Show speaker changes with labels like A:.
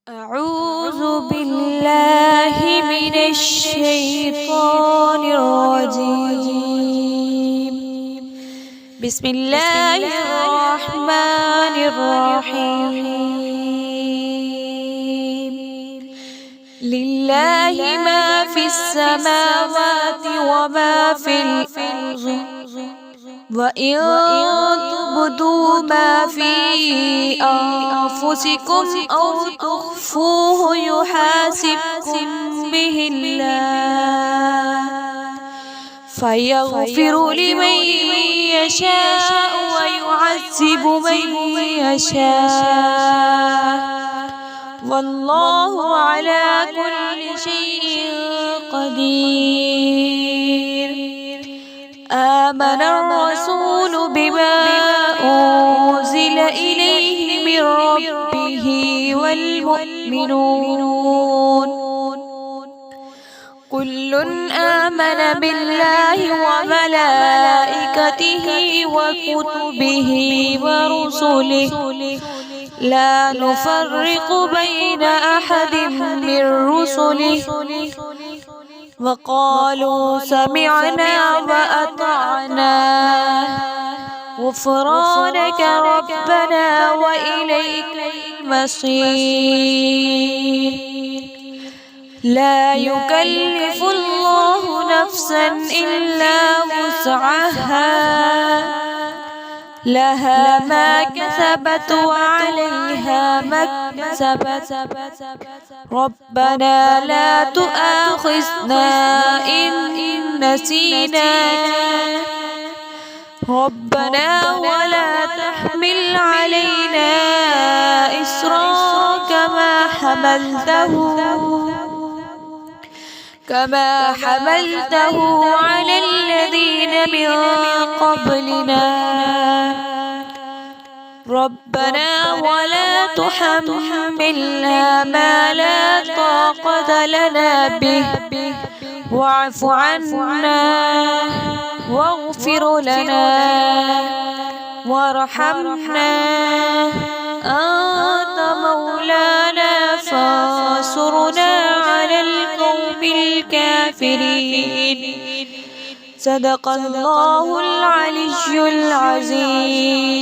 A: أعوذ بالله من الشيطان الرجيم. بسم الله الرحمن الرحيم. لله ما في السماوات وما في الأرض، وإن تبدوا ما في أنفسكم أو تخفوه يحاسبكم به الله، فيغفر لمن يشاء ويعذب من يشاء، والله على كل شيء قدير. آمن الرسول بما أنزل إليه من ربه والمؤمنون كل آمن بالله وملائكته وكتبه ورسله لا نفرق بين أحد من رسله، وقالوا سمعنا وأطعنا غفرانك ربنا وإليك المصير. لا يكلف الله نفسا إلا وسعها، لها ما كسبت وعليها ما اكتسبت. ربنا لا تؤاخذنا إن نسينا، ربنا ولا تحمل علينا إصرا كما حملته على الذين من قبلنا. ربنا ولا تحملنا ما لا طاقة لنا به، واعف عنا واغفر لنا وارحمنا، أنت مولانا فانصرنا على القوم الكافرين. صدق الله العلي العظيم.